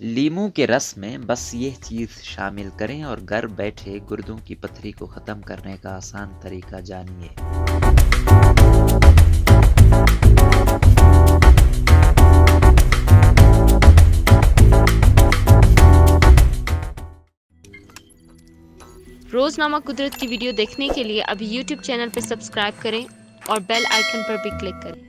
لیمو کے رس میں بس یہ چیز شامل کریں اور گھر بیٹھے گردوں کی پتھری کو ختم کرنے کا آسان طریقہ جانیے۔ روزنامہ قدرت کی ویڈیو دیکھنے کے لیے ابھی یوٹیوب چینل پر سبسکرائب کریں اور بیل آئیکن پر بھی کلک کریں۔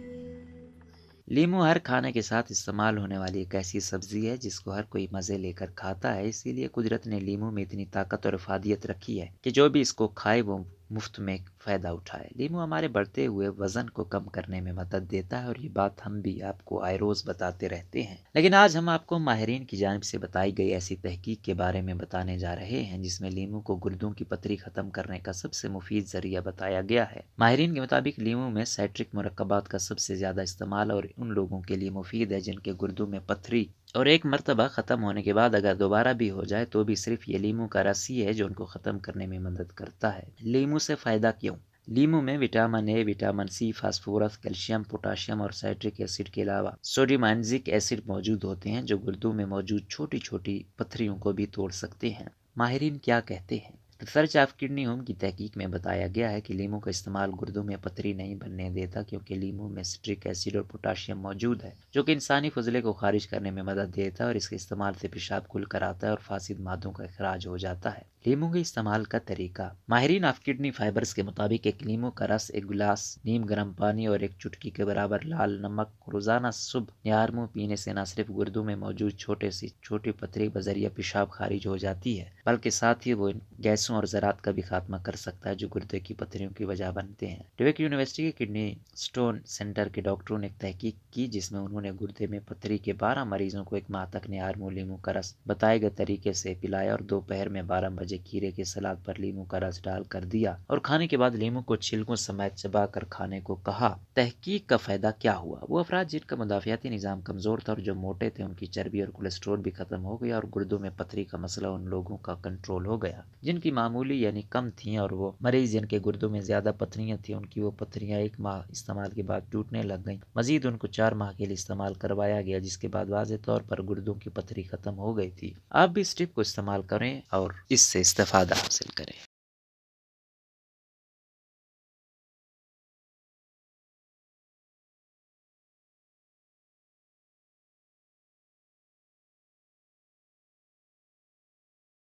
لیمو ہر کھانے کے ساتھ استعمال ہونے والی ایک ایسی سبزی ہے جس کو ہر کوئی مزے لے کر کھاتا ہے، اسی لیے قدرت نے لیمو میں اتنی طاقت اور افادیت رکھی ہے کہ جو بھی اس کو کھائے وہ مفت میں فائدہ اٹھائے۔ لیمو ہمارے بڑھتے ہوئے وزن کو کم کرنے میں مدد دیتا ہے اور یہ بات ہم بھی آپ کو آئے روز بتاتے رہتے ہیں، لیکن آج ہم آپ کو ماہرین کی جانب سے بتائی گئی ایسی تحقیق کے بارے میں بتانے جا رہے ہیں جس میں لیمو کو گردوں کی پتھری ختم کرنے کا سب سے مفید ذریعہ بتایا گیا ہے۔ ماہرین کے مطابق لیمو میں سائٹرک مرکبات کا سب سے زیادہ استعمال اور ان لوگوں کے لیے مفید ہے جن کے گردوں میں پتھری اور ایک مرتبہ ختم ہونے کے بعد اگر دوبارہ بھی ہو جائے تو بھی صرف یہ لیمو کا رس ہی ہے جو ان کو ختم کرنے میں مدد کرتا ہے۔ لیمو سے فائدہ کیوں؟ لیمو میں vitamin A, vitamin C, phosphorus, calcium, potassium اور سائٹرک ایسڈ کے علاوہ سوڈیم آئنزک ایسڈ موجود ہوتے ہیں جو گردوں میں موجود چھوٹی چھوٹی پتھریوں کو بھی توڑ سکتے ہیں۔ ماہرین کیا کہتے ہیں؟ ریسرچ آف کڈنی ہوم کی تحقیق میں بتایا گیا ہے کہ لیمو کا استعمال گردوں میں پتھری نہیں بننے دیتا کیونکہ لیمو میں سٹرک ایسڈ اور پوٹاشیم موجود ہے جو کہ انسانی فضلے کو خارج کرنے میں مدد دیتا ہے اور اس کے استعمال سے پیشاب کھل کر آتا ہے اور فاسد مادوں کا اخراج ہو جاتا ہے۔ لیمو کے استعمال کا طریقہ۔ ماہرین آف کڈنی فائبرز کے مطابق ایک لیمو کا رس ایک گلاس نیم گرم پانی اور ایک چٹکی کے برابر لال نمک روزانہ صبح نہار منہ پینے سے نہ صرف گردوں میں موجود چھوٹی پتھری بذریعہ پیشاب خارج ہو جاتی ہے بلکہ ساتھ ہی وہ گیسوں اور زراعت کا بھی خاتمہ کر سکتا ہے جو گردے کی پتھریوں کی وجہ بنتے ہیں۔ ڈویک یونیورسٹی کے کڈنی سٹون سینٹر کے ڈاکٹروں نے ایک تحقیق کی جس میں انہوں نے گردے میں پتھری کے 12 مریضوں کو 1 ماہ تک نہار منہ لیمو کا رس بتائے گئے طریقے سے پلایا اور دوپہر میں 12 بجے کھیرے کے سلاد پر لیمو کا رس ڈال کر دیا اور کھانے کے بعد لیمو کو چھلکوں سمیت چبا کر کھانے کو کہا۔ تحقیق کا فائدہ کیا ہوا؟ وہ افراد جن کا مدافعتی نظام کمزور تھا اور جو موٹے تھے ان کی چربی اور کولیسٹرول بھی ختم ہو گیا اور گردوں میں پتھری کا مسئلہ ان لوگوں کا کنٹرول ہو گیا جن کی معمولی یعنی کم تھیں اور وہ مریض جن کے گردوں میں زیادہ پتھریاں تھیں ان کی وہ پتھریاں 1 ماہ استعمال کے بعد ٹوٹنے لگ گئیں۔ مزید ان کو 4 ماہ کے لیے استعمال کروایا گیا جس کے بعد واضح طور پر گردوں کی پتھری ختم ہو گئی تھی۔ آپ بھی اس ٹپ کو استعمال کریں اور اس سے استفادہ حاصل کریں۔